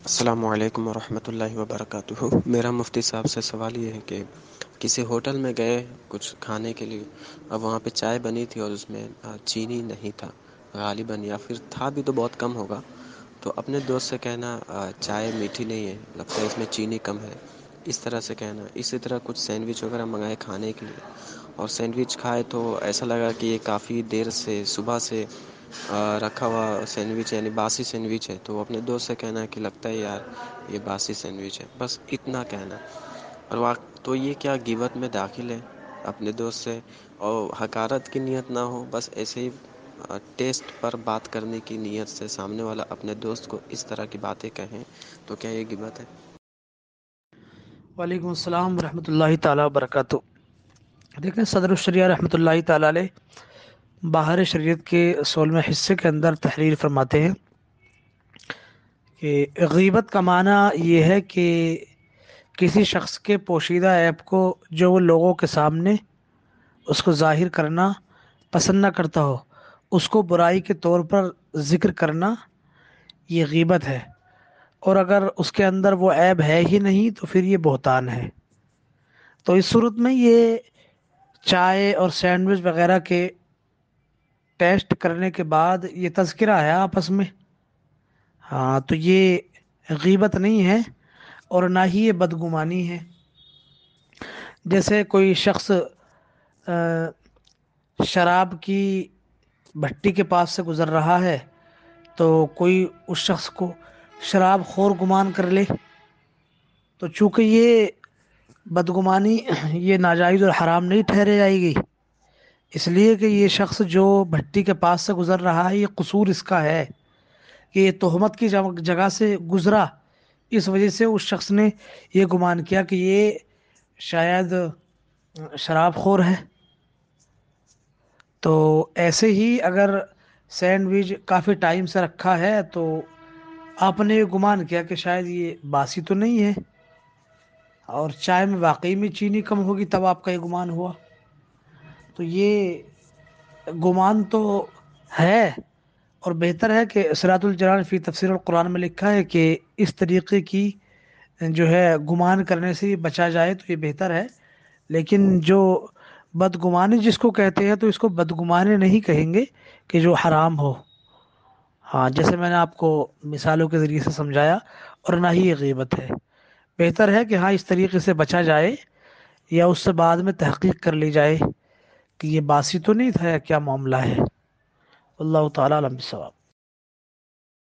السلام علیکم ورحمۃ اللہ وبرکاتہ۔ میرا مفتی صاحب سے سوال یہ ہے کہ کسی ہوٹل میں گئے کچھ کھانے کے لیے، اب وہاں پہ چائے بنی تھی اور اس میں چینی نہیں تھا غالباً، یا پھر تھا بھی تو بہت کم ہوگا، تو اپنے دوست سے کہنا چائے میٹھی نہیں ہے، لگتا ہے اس میں چینی کم ہے، اس طرح سے کہنا۔ اسی طرح کچھ سینڈوچ وغیرہ منگائے کھانے کے لیے، اور سینڈوچ کھائے تو ایسا لگا کہ یہ کافی دیر سے صبح سے رکھا ہوا سینڈوچ، یعنی باسی سینڈوچ ہے، تو اپنے دوست سے کہنا ہے کہ لگتا ہے یار یہ باسی سینڈوچ ہے، بس اتنا کہنا۔ اور تو یہ کیا غیبت میں داخل ہے اپنے دوست سے؟ اور حقارت کی نیت نہ ہو، بس ایسے ہی ٹیسٹ پر بات کرنے کی نیت سے سامنے والا اپنے دوست کو اس طرح کی باتیں کہیں تو کیا یہ غیبت ہے؟ وعلیکم السلام ورحمۃ اللہ تعالیٰ وبرکاتہ۔ دیکھیں، صدر الشریعہ رحمۃ اللہ تعالیٰ علیہ باہر شریعت کے 16ویں حصے کے اندر تحریر فرماتے ہیں کہ غیبت کا معنی یہ ہے کہ کسی شخص کے پوشیدہ عیب کو جو وہ لوگوں کے سامنے اس کو ظاہر کرنا پسند نہ کرتا ہو، اس کو برائی کے طور پر ذکر کرنا، یہ غیبت ہے۔ اور اگر اس کے اندر وہ عیب ہے ہی نہیں تو پھر یہ بہتان ہے۔ تو اس صورت میں یہ چائے اور سینڈوچ وغیرہ کے ٹیسٹ کرنے کے بعد یہ تذکرہ ہے آپس میں، ہاں، تو یہ غیبت نہیں ہے اور نہ ہی یہ بدگمانی ہے۔ جیسے کوئی شخص شراب کی بھٹی کے پاس سے گزر رہا ہے تو کوئی اس شخص کو شراب خور گمان کر لے، تو چونکہ یہ بدگمانی یہ ناجائز اور حرام نہیں ٹھہرے جائے گی، اس لیے کہ یہ شخص جو بھٹی کے پاس سے گزر رہا ہے، یہ قصور اس کا ہے کہ یہ تہمت کی جگہ سے گزرا، اس وجہ سے اس شخص نے یہ گمان کیا کہ یہ شاید شراب خور ہے۔ تو ایسے ہی اگر سینڈوچ کافی ٹائم سے رکھا ہے تو آپ نے یہ گمان کیا کہ شاید یہ باسی تو نہیں ہے، اور چائے میں واقعی میں چینی کم ہوگی، تب آپ کا یہ گمان ہوا، تو یہ گمان تو ہے۔ اور بہتر ہے کہ سراۃ الجنان فی تفسیر القرآن میں لکھا ہے کہ اس طریقے کی جو ہے گمان کرنے سے بچا جائے تو یہ بہتر ہے۔ لیکن جو بدگمانی جس کو کہتے ہیں تو اس کو بدگمانی نہیں کہیں گے کہ جو حرام ہو، ہاں، جیسے میں نے آپ کو مثالوں کے ذریعے سے سمجھایا، اور نہ ہی یہ غیبت ہے۔ بہتر ہے کہ ہاں اس طریقے سے بچا جائے، یا اس سے بعد میں تحقیق کر لی جائے کہ یہ باسی تو نہیں تھا یا کیا معاملہ ہے۔ اللہ تعالیٰ عالم بالصواب۔